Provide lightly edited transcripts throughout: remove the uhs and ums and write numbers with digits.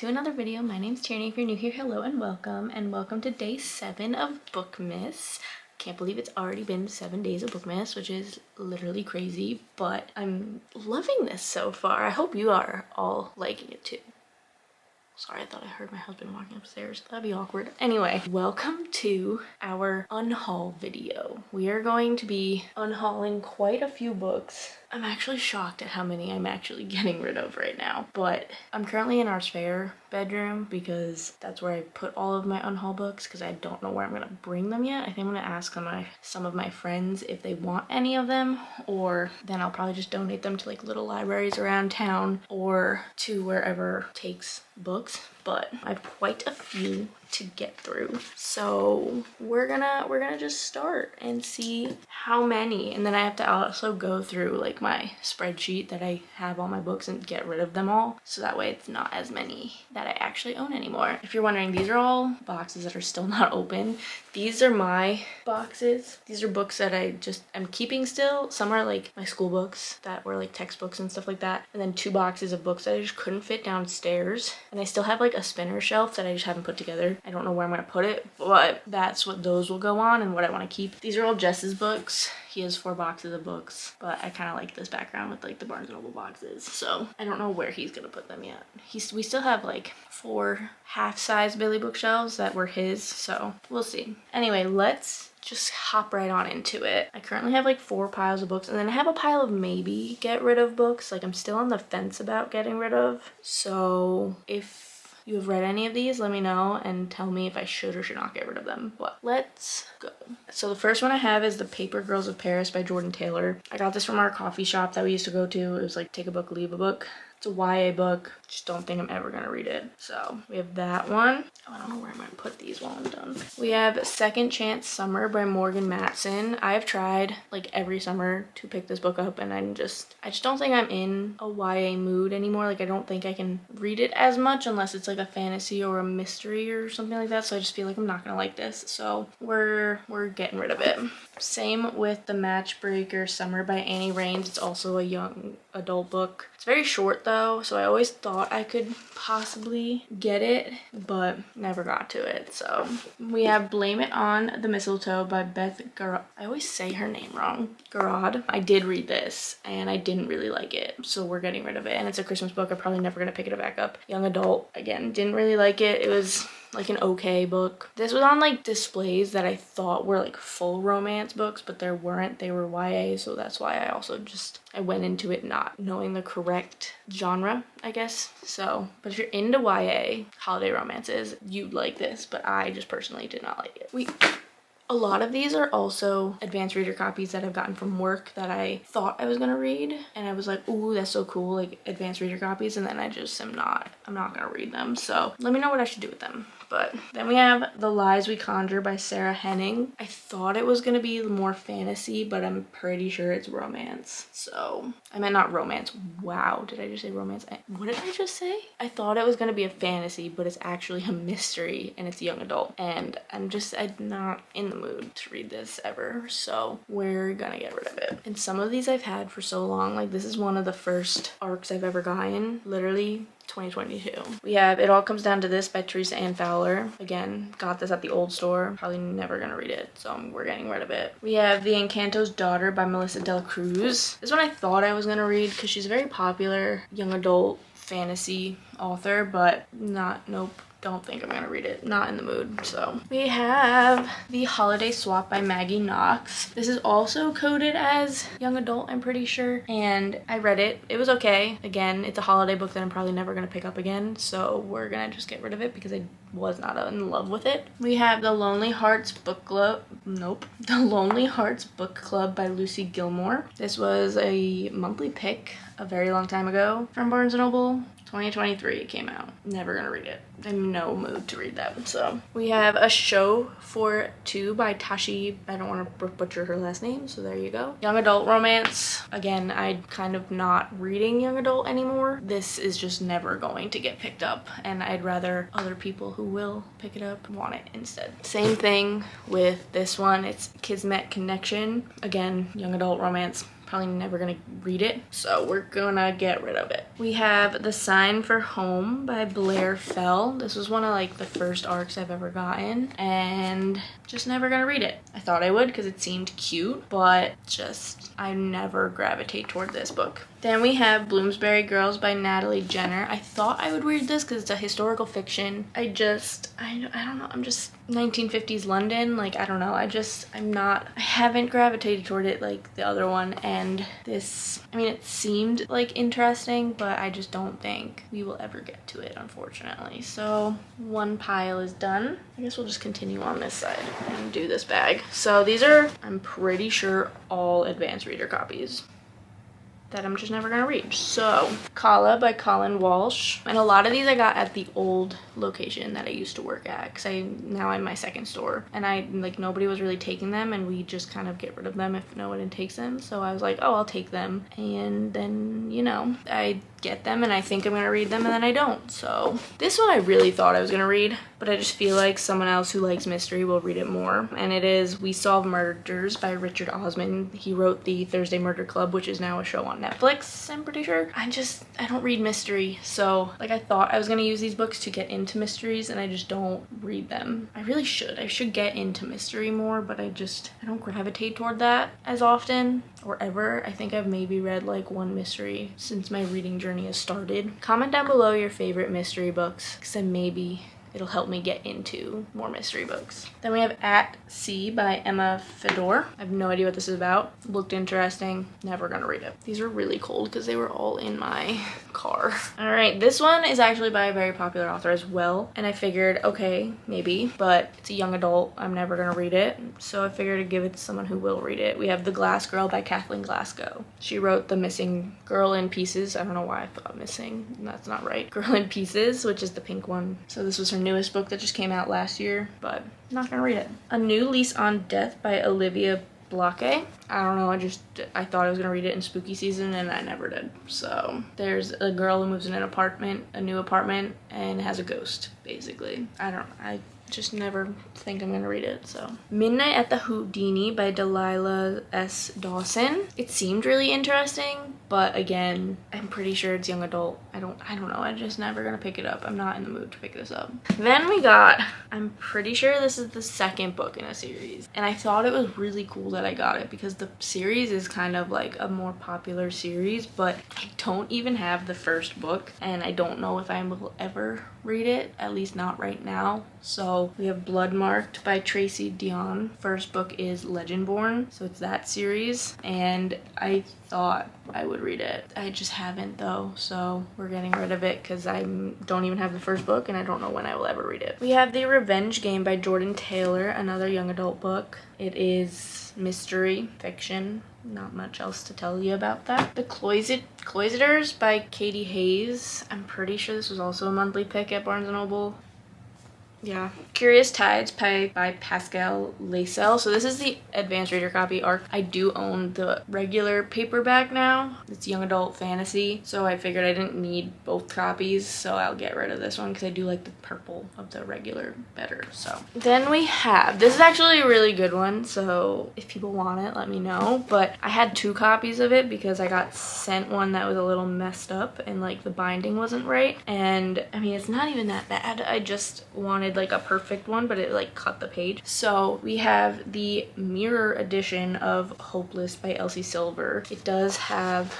to another video. My name's Tierney. If you're new here, hello and welcome to day 7 of Bookmas. Can't believe it's already been 7 days of Bookmas, which is literally crazy, but I'm loving this so far. I hope you are all liking it too. Sorry, I thought I heard my husband walking upstairs. That'd be awkward. Anyway, welcome to our unhaul video. We are going to be unhauling quite a few books. I'm actually shocked at how many I'm actually getting rid of right now, but I'm currently in our spare bedroom because that's where I put all of my unhaul books because I don't know where I'm gonna bring them yet. I think I'm gonna ask some of my friends if they want any of them, or then I'll probably just donate them to like little libraries around town or to wherever takes books. But I have quite a few to get through, so we're gonna just start and see how many, and then I have to also go through like my spreadsheet that I have all my books and get rid of them all, so that way it's not as many that I actually own anymore. If you're wondering, these are all boxes that are still not open. These are my boxes. These are books that I'm keeping still. Some are like my school books that were like textbooks and stuff like that, and then 2 boxes of books that I just couldn't fit downstairs, and I still have like a spinner shelf that I just haven't put together. I don't know where I'm gonna put it, but that's what those will go on and what I want to keep. These are all Jess's books. He has 4 boxes of books, but I kind of like this background with like the Barnes & Noble boxes, so I don't know where he's gonna put them yet. We still have like 4 half-size Billy bookshelves that were his, so we'll see. Anyway, let's just hop right on into it. I currently have like 4 piles of books, and then I have a pile of maybe get rid of books. Like I'm still on the fence about getting rid of, so if you have read any of these, let me know and tell me if I should or should not get rid of them. But let's go. So the first one I have is The Paper Girls of Paris by Jordan Taylor. I got this from our coffee shop that we used to go to. It was like take a book, leave a book. It's a YA book. Just don't think I'm ever gonna read it. So we have that one. Oh, I don't know where I'm gonna put these while I'm done. We have Second Chance Summer by Morgan Matson. I have tried like every summer to pick this book up, and I just don't think I'm in a YA mood anymore. Like I don't think I can read it as much unless it's like a fantasy or a mystery or something like that. So I just feel like I'm not gonna like this. So we're getting rid of it. Same with The Matchbreaker Summer by Annie Raines. It's also a young adult book. It's very short though, so I always thought I could possibly get it, but never got to it. So we have Blame It on the Mistletoe by Beth Garrod. I always say her name wrong. Garrod. I did read this and I didn't really like it, so we're getting rid of it. And it's a Christmas book. I'm probably never gonna pick it back up. Young adult. Again, didn't really like it. It was like an okay book. This was on like displays that I thought were like full romance books, but there weren't. They were YA, so that's why I went into it not knowing the correct genre, I guess. So, but if you're into YA holiday romances, you'd like this, but I just personally did not like it. A lot of these are also advanced reader copies that I've gotten from work that I thought I was gonna read, and I was like, ooh, that's so cool, like advanced reader copies, and then I'm not gonna read them. So let me know what I should do with them. But then we have The Lies We Conjure by Sarah Henning. I thought it was gonna be more fantasy, but I'm pretty sure it's romance. So I meant not romance. Wow, did I just say romance? What did I just say? I thought it was gonna be a fantasy, but it's actually a mystery and it's young adult, and I'm not in the mood to read this ever, so we're gonna get rid of it. And some of these I've had for so long, like this is one of the first arcs I've ever gotten, literally 2022. We have It All Comes Down to This by Teresa Ann Fowler. Again, got this at the old store. Probably never gonna read it, so we're getting rid of it. We have The Encanto's Daughter by Melissa Dela Cruz. This one I thought I was gonna read because she's a very popular young adult fantasy author, but nope. Don't think I'm gonna read it. Not in the mood. So we have The Holiday Swap by Maggie Knox. This is also coded as young adult, I'm pretty sure, and I read it. It was okay. Again, it's a holiday book that I'm probably never gonna pick up again, so we're gonna just get rid of it because I was not in love with it. We have The Lonely Hearts Book Club. Nope. The Lonely Hearts Book Club by Lucy Gilmore. This was a monthly pick a very long time ago from Barnes & Noble. 2023 it came out. Never gonna read it. I'm in no mood to read that. So we have A Show for Two by Tashi. I don't want to butcher her last name, so there you go. Young adult romance. Again, I'm kind of not reading young adult anymore. This is just never going to get picked up, and I'd rather other people who will pick it up want it instead. Same thing with this one. It's Kismet Connection. Again, young adult romance. probably never gonna read it, so we're gonna get rid of it. We have The Sign for Home by Blair Fell. This was one of like the first arcs I've ever gotten, and just never gonna read it. I thought I would because it seemed cute, but just I never gravitate toward this book. Then we have Bloomsbury Girls by Natalie Jenner. I thought I would read this because it's a historical fiction. I don't know, I'm just 1950s London, like I don't know, I haven't gravitated toward it like the other one, and this, I mean, it seemed like interesting, but I just don't think we will ever get to it, unfortunately. So one pile is done. I guess we'll just continue on this side and do this bag. So these are, I'm pretty sure, all advanced reader copies that I'm just never gonna read. So, Kala by Colin Walsh. And a lot of these I got at the old location that I used to work at, because now I'm my second store. And like nobody was really taking them, and we just kind of get rid of them if no one takes them. So I was like, oh, I'll take them. And then, you know, I get them and I think I'm gonna read them, and then I don't. So this one I really thought I was gonna read, but I just feel like someone else who likes mystery will read it more. And it is We Solve Murders by Richard Osman. He wrote the Thursday Murder Club, which is now a show on Netflix, I'm pretty sure. I don't read mystery, so like I thought I was gonna use these books to get into mysteries, and I just don't read them. I really should. I should get into mystery more, but I don't gravitate toward that as often or ever. I think I've maybe read like one mystery since my reading journey has started. Comment down below your favorite mystery books, because then maybe it'll help me get into more mystery books. Then we have At Sea by Emma Fedor. I have no idea what this is about. Looked interesting. Never gonna read it. These are really cold because they were all in my car. All right, this one is actually by a very popular author as well. And I figured, okay, maybe, but it's a young adult. I'm never gonna read it. So I figured to give it to someone who will read it. We have The Glass Girl by Kathleen Glasgow. She wrote The Missing Girl in Pieces. I don't know why I thought missing. That's not right. Girl in Pieces, which is the pink one. So this was her newest book that just came out last year, but I'm not gonna read it. A New Lease on Death by Olivia Bloque. I don't know, I thought I was gonna read it in spooky season, and I never did. So there's a girl who moves in a new apartment, and has a ghost, basically. I just never think I'm gonna read it. So Midnight at the Houdini by Delilah S. Dawson. It seemed really interesting, but again, I'm pretty sure it's young adult. I don't know, I'm just never gonna pick it up. I'm not in the mood to pick this up. Then we got, I'm pretty sure this is the second book in a series, and I thought it was really cool that I got it because the series is kind of like a more popular series, but I don't even have the first book, and I don't know if I will ever read it, at least not right now. So we have Bloodmarked by Tracy Dion. First book is Legendborn, so it's that series, and I thought I would read it. I just haven't though, so we're getting rid of it because I don't even have the first book, and I don't know when I will ever read it. We have The Revenge Game by Jordan Taylor, another young adult book. It is mystery fiction. Not much else to tell you about that. The Cloiseters by Katie Hayes. I'm pretty sure this was also a monthly pick at Barnes & Noble. Yeah. Curious Tides by Pascal Lascelles. So this is the advanced reader copy arc. I do own the regular paperback now. It's young adult fantasy, so I figured I didn't need both copies, so I'll get rid of this one because I do like the purple of the regular better. So then we have, this is actually a really good one, so if people want it, let me know. But I had 2 copies of it because I got sent one that was a little messed up and like the binding wasn't right. And I mean, it's not even that bad. I just wanted like a perfect one, but it like cut the page. So we have the mirror edition of Hopeless by Elsie Silver. It does have,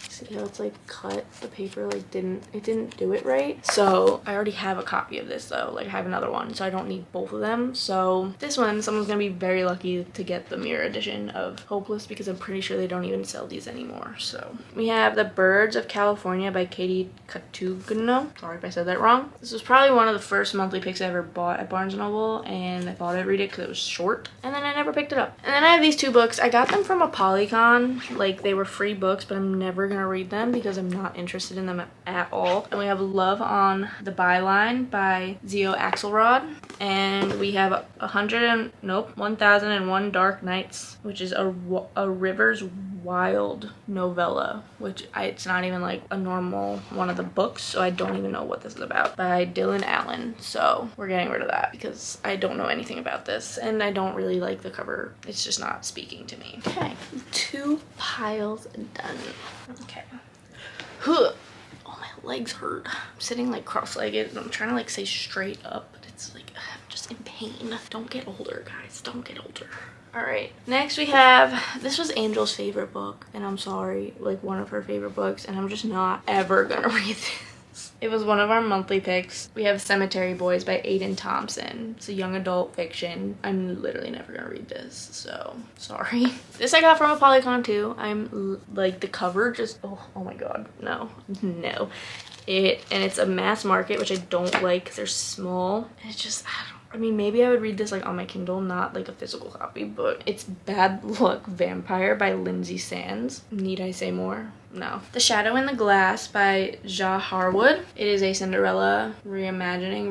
see how it's like cut, the paper like didn't do it right. So I already have a copy of this though, like I have another one, so I don't need both of them. So this one, someone's gonna be very lucky to get the mirror edition of Hopeless because I'm pretty sure they don't even sell these anymore. So we have The Birds of California by Katie Catugno. Sorry if I said that wrong. This was probably one of the first monthly picks I ever bought at Barnes & Noble, and I thought I'd read it because it was short, and then I never picked it up. And then I have these 2 books. I got them from a Polycon, like they were free books, but I'm never gonna read them because I'm not interested in them at all. And we have Love on the Byline by Zio Axelrod, and we have 1001 Dark Nights, which is a Rivers Wild novella, which it's not even like a normal one of the books, so I don't even know what this is about, by Dylan Allen. So we're getting rid of that because I don't know anything about this, and I don't really like the cover, it's just not speaking to me. Okay, 2 piles done. Okay. Huh. Oh, my legs hurt. I'm sitting like cross-legged and I'm trying to like stay straight up, but it's like I'm just in pain. Don't get older, guys. Don't get older. All right, next we have, this was Angel's favorite book, and I'm sorry, like one of her favorite books, and I'm just not ever gonna read this. It was one of our monthly picks. We have Cemetery Boys by Aiden Thompson. It's a young adult fiction. I'm literally never gonna read this, so sorry. This I got from a Polycon too. I'm like, the cover just, oh my god, no. And it's a mass market, which I don't like because they're small. And it's just, I mean, maybe I would read this like on my Kindle, not like a physical copy, but it's Bad Luck Vampire by Lindsay Sands. Need I say more? No. The Shadow in the Glass by Ja Harwood. It is a Cinderella reimagining,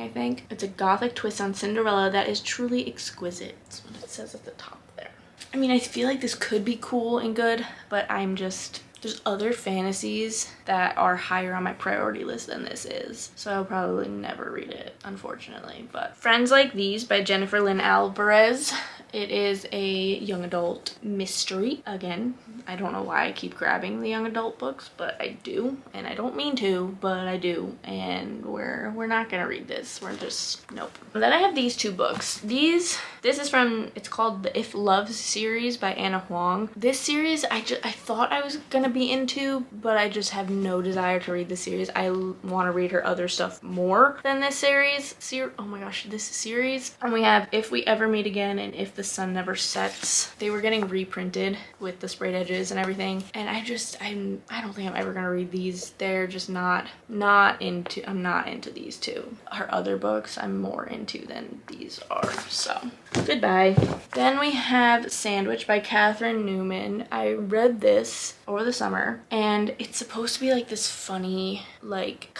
I think. It's a gothic twist on Cinderella that is truly exquisite. That's what it says at the top there. I mean, I feel like this could be cool and good, but there's other fantasies that are higher on my priority list than this is. So I'll probably never read it, unfortunately. But Friends Like These by Jennifer Lynn Alvarez. It is a young adult mystery. Again, I don't know why I keep grabbing the young adult books, but I do. And I don't mean to, but I do. And we're not gonna read this. We're just, nope. And then I have these 2 books. This is from, it's called the If Love series by Anna Huang. This series I thought I was gonna be into, but I just have no desire to read the series. I want to read her other stuff more than this series. Oh my gosh, this series. And we have If We Ever Meet Again and If the Sun Never Sets. They were getting reprinted with the sprayed edges and everything, and I don't think I'm ever gonna read these. They're just I'm not into these 2. Her other books I'm more into than these are, so goodbye. Then we have Sandwich by Catherine Newman. I read this over the summer, and it's supposed to be like this funny, like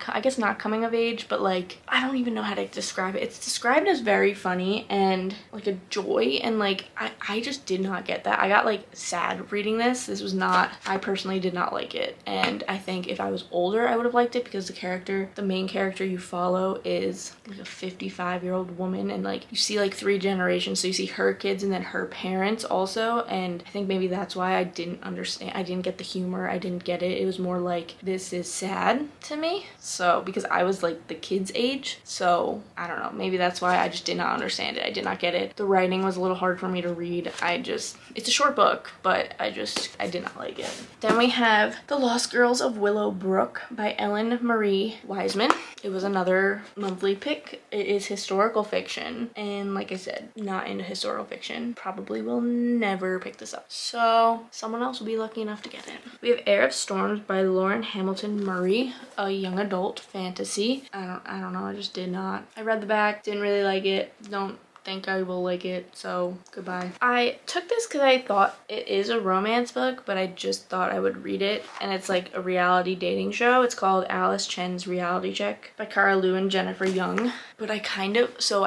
I guess not coming of age, but like I don't even know how to describe it. It's described as very funny and like a joy, and like I just did not get that. I got like sad reading this. I personally did not like it, and I think if I was older I would have liked it, because the main character you follow is like a 55-year-old woman, and like you see like 3 generations, so you see her kids and then her parents also, and I think maybe that's why I didn't understand. I didn't get the humor. I didn't get it. It was more like, this is sad to me. So because I was like the kids age, so I don't know, maybe that's why I just did not understand it. I did not get it. The writing was a little hard for me to read. It's a short book, but I did not like it. Then we have The Lost Girls of Willow Brook by Ellen Marie Wiseman. It was another monthly pick. It is historical fiction, and like I said, not into historical fiction. Probably will never pick this up, so someone else will be lucky enough to get it. We have Air of Storms by Lauren Hamilton Murray, a young adult fantasy. I don't know, I just did not. I read the back, didn't really like it. Don't think I will like it, so goodbye. I took this because I thought it is a romance book, but I just thought I would read it, and it's like a reality dating show. It's called Alice Chen's Reality Check by Cara Liu and Jennifer Young. But I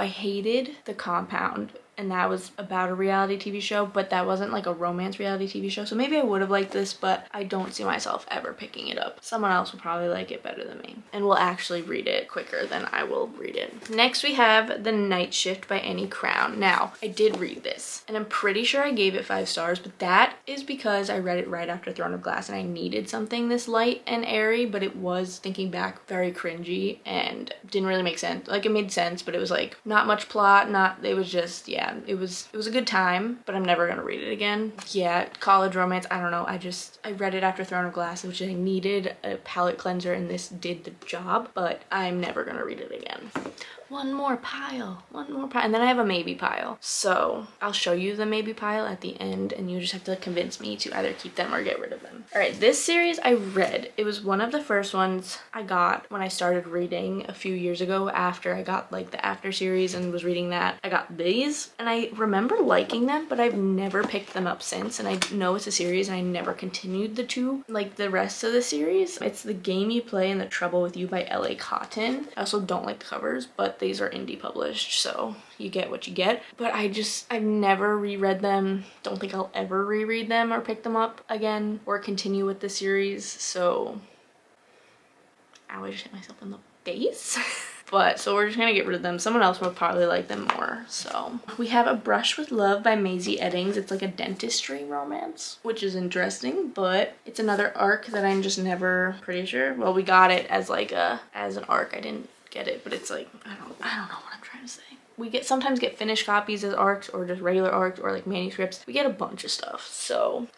hated The Compound, and that was about a reality TV show, but that wasn't like a romance reality TV show, so maybe I would have liked this, but I don't see myself ever picking it up. Someone else will probably like it better than me and will actually read it quicker than I will read it. Next we have The Night Shift by Annie Crown. Now, I did read this, and I'm pretty sure I gave it 5 stars, but that is because I read it right after Throne of Glass, and I needed something this light and airy, but it was, thinking back, very cringy and didn't really make sense. Like, it made sense, but it was like not much plot, it was just, yeah, it was a good time, but I'm never gonna read it again. Yeah, college romance, I don't know. I read it after Throne of Glass, which I needed a palate cleanser, and this did the job, but I'm never gonna read it again. One more pile, and then I have a maybe pile. So I'll show you the maybe pile at the end, and you just have to convince me to either keep them or get rid of them. All right, this series I read. It was one of the first ones I got when I started reading a few years ago, after I got like the After series and was reading that. I got these, and I remember liking them, but I've never picked them up since, and I know it's a series, and I never continued the rest of the series. It's The Game You Play and the Trouble with You by L.A. Cotton. I also don't like the covers, but these are indie published, so you get what you get. But I've never reread them. Don't think I'll ever reread them or pick them up again or continue with the series, so ow, I just hit myself in the face. But so we're just gonna get rid of them. Someone else will probably like them more. So we have A Brush with Love by Maisie Eddings. It's like a dentistry romance, which is interesting, but it's another arc that I'm just never pretty sure. Well, we got it as like as an arc. I didn't get it, but it's like I don't know what I'm trying to say. We sometimes get finished copies as arcs or just regular arcs or like manuscripts. We get a bunch of stuff. So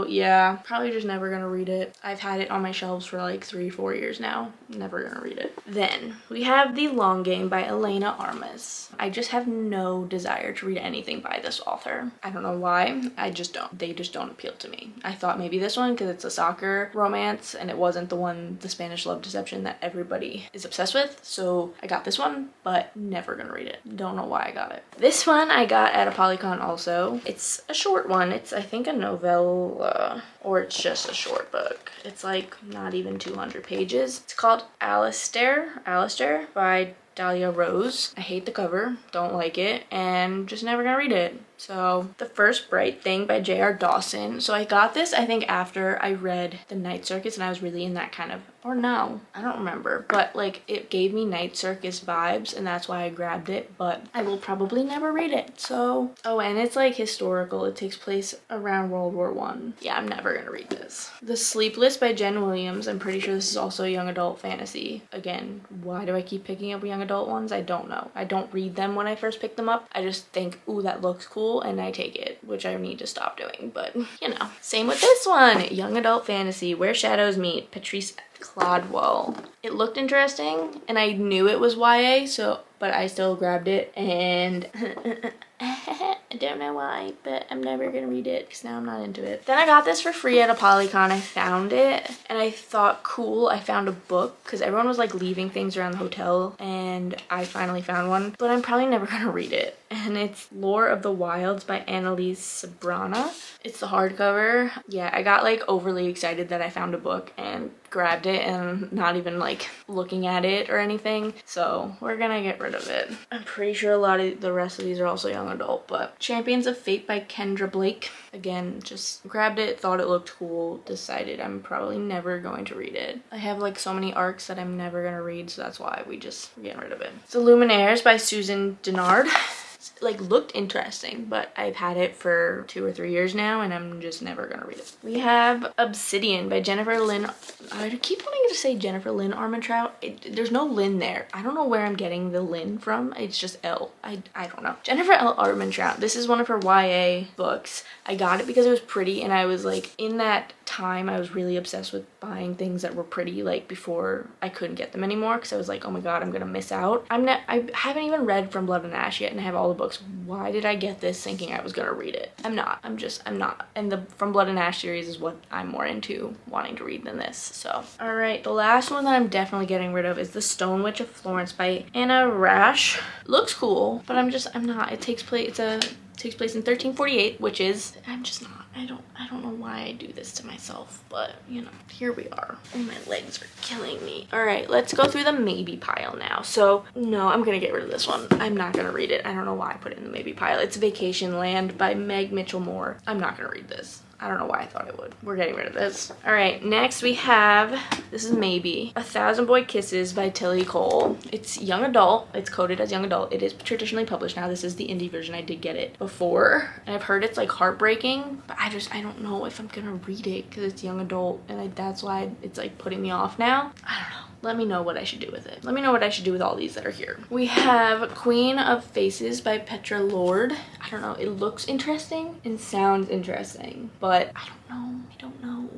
yeah, probably just never gonna read it. I've had it on my shelves for like 3-4 years now. Never gonna read it. Then we have The Long Game by Elena Armas. I just have no desire to read anything by this author. I don't know why. I just don't. They just don't appeal to me. I thought maybe this one because it's a soccer romance and it wasn't the Spanish love deception that everybody is obsessed with. So I got this one, but never gonna read it. Don't know why I got it. This one I got at a Polycon also. It's a short one. It's I think a novella or it's just a short book. It's like not even 200 pages. It's called Alistair by Dahlia Rose. I hate the cover, don't like it, and just never gonna read it. So The First Bright Thing by J.R. Dawson. So I got this I think after I read The Night Circus and I was really in that kind of, or no, I don't remember, but like it gave me Night Circus vibes and that's why I grabbed it, but I will probably never read it. So, oh, and it's like historical. It takes place around World War I. Yeah, I'm never gonna read this. The Sleepless by Jen Williams. I'm pretty sure this is also a young adult fantasy. Again, why do I keep picking up young adult ones? I don't know. I don't read them when I first pick them up. I just think, ooh, that looks cool, and I take it, which I need to stop doing, but you know. Same with this one, young adult fantasy, Where Shadows Meet, Patrice Cladwell. It looked interesting and I knew it was YA, but I still grabbed it, and I don't know why, but I'm never gonna read it because now I'm not into it. Then I got this for free at a Polycon. I found it and I thought, cool, I found a book, because everyone was like leaving things around the hotel and I finally found one, but I'm probably never gonna read it. And it's Lore of the Wilds by Annalise Sabrana. It's the hardcover. Yeah, I got like overly excited that I found a book and grabbed it and not even like looking at it or anything, so we're gonna get rid of it. I'm pretty sure a lot of the rest of these are also young adult, but Champions of Fate by Kendra Blake. Again, just grabbed it, thought it looked cool, decided I'm probably never going to read it. I have like so many arcs that I'm never gonna read, so that's why we're getting rid of it. The Luminaires by Susan Denard. Like looked interesting, but I've had it for 2 or 3 years now and I'm just never gonna read it. We have Obsidian by Jennifer Lynn. I keep wanting to say Jennifer Lynn Armentrout. There's no Lynn there. I don't know where I'm getting the Lynn from. It's just L. I don't know. Jennifer L. Armentrout. This is one of her YA books. I got it because it was pretty and I was like, in that time I was really obsessed with buying things that were pretty, like before I couldn't get them anymore, because I was like, oh my god, I'm gonna miss out. I haven't even read From Blood and Ash yet and I have all the books. Why did I get this thinking I was gonna read it? I'm not. And the From Blood and Ash series is what I'm more into wanting to read than this. So all right, the last one that I'm definitely getting rid of is The Stone Witch of Florence by Anna Rash. Looks cool, but I'm not. It takes place in 1348, which is, I'm just not. I don't know why I do this to myself, but you know, here we are. Oh, my legs are killing me. All right, let's go through the maybe pile now. So no, I'm gonna get rid of this one. I'm not gonna read it. I don't know why I put it in the maybe pile. It's Vacation Land by Meg Mitchell Moore. I'm not gonna read this. I don't know why I thought it would. We're getting rid of this. All right, next we have, this is maybe, A Thousand Boy Kisses by Tilly Cole. It's young adult. It's coded as young adult. It is traditionally published now. This is the indie version. I did get it before, and I've heard it's like heartbreaking, but I don't know if I'm gonna read it because it's young adult, and that's why it's like putting me off now. I don't know. Let me know what I should do with it. Let me know what I should do with all these that are here. We have Queen of Faces by Petra Lord. I don't know. It looks interesting and sounds interesting, but I don't know.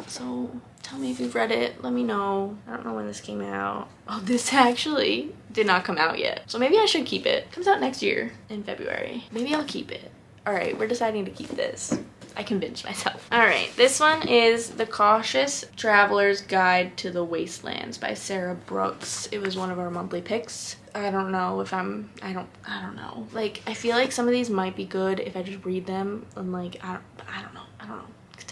So tell me if you've read it. Let me know. I don't know when this came out. Oh, this actually did not come out yet. So maybe I should keep it. It comes out next year in February. Maybe I'll keep it. All right, we're deciding to keep this. I convinced myself. All right, this one is The Cautious Traveler's Guide to the Wastelands by Sarah Brooks. It was one of our monthly picks. I don't know if I don't know. Like, I feel like some of these might be good if I just read them and like, I don't know.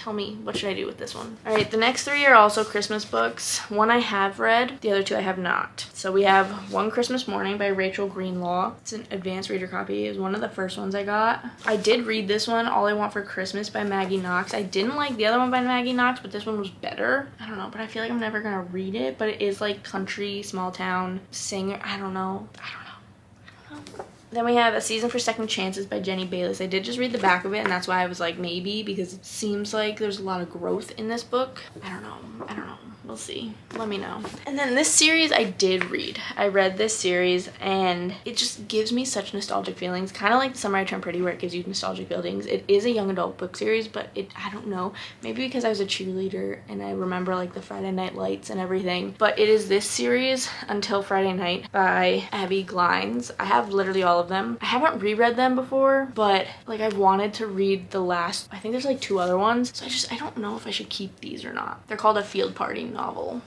Tell me, what should I do with this one? All right, the next 3 are also Christmas books. One I have read, the other 2 I have not. So we have One Christmas Morning by Rachel Greenlaw. It's an advanced reader copy. It was one of the first ones I got. I did read this one, All I Want for Christmas by Maggie Knox. I didn't like the other one by Maggie Knox, but this one was better. I don't know, but I feel like I'm never gonna read it, but it is like country, small town, singer, I don't know. Then we have A Season for Second Chances by Jenny Bayless. I did just read the back of it, and that's why I was like, maybe, because it seems like there's a lot of growth in this book. I don't know. We'll see. Let me know. And then this series I did read. I read this series, and it just gives me such nostalgic feelings. Kind of like The Summer I Turned Pretty, where it gives you nostalgic feelings. It is a young adult book series, but I don't know. Maybe because I was a cheerleader, and I remember like the Friday Night Lights and everything. But it is this series, Until Friday Night, by Abby Glines. I have literally all of them. I haven't reread them before, but like I've wanted to read the last, I think there's like 2 other ones, so I don't know if I should keep these or not. They're called A Field Party Novel.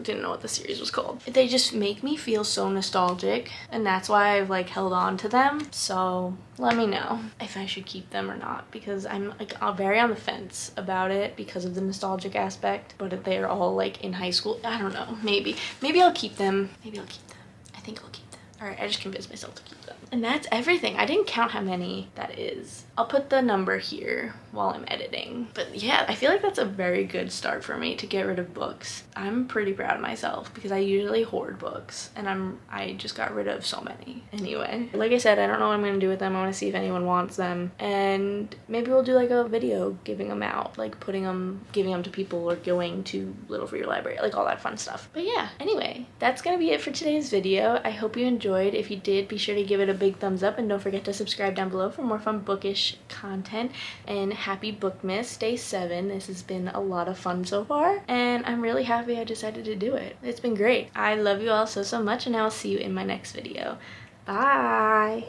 Didn't know what the series was called. They just make me feel so nostalgic, and that's why I've like held on to them. So let me know if I should keep them or not, because I'm like very on the fence about it because of the nostalgic aspect, but they're all like in high school. I don't know, maybe I'll keep them. I think I'll keep them. All right, I just convinced myself to keep them. And that's everything. I didn't count how many that is. I'll put the number here while I'm editing. But yeah, I feel like that's a very good start for me to get rid of books. I'm pretty proud of myself because I usually hoard books, and I just got rid of so many. Anyway, like I said, I don't know what I'm gonna do with them. I want to see if anyone wants them, and maybe we'll do like a video giving them out, like giving them to people, or going to Little for Your Library, like all that fun stuff. But yeah, anyway, that's gonna be it for today's video. I hope you enjoyed. If you did, be sure to give it a big thumbs up, and don't forget to subscribe down below for more fun bookish content. And happy Bookmas Day 7. This has been a lot of fun so far, and I'm really happy I decided to do it. It's been great. I love you all so much, and I will see you in my next video. Bye.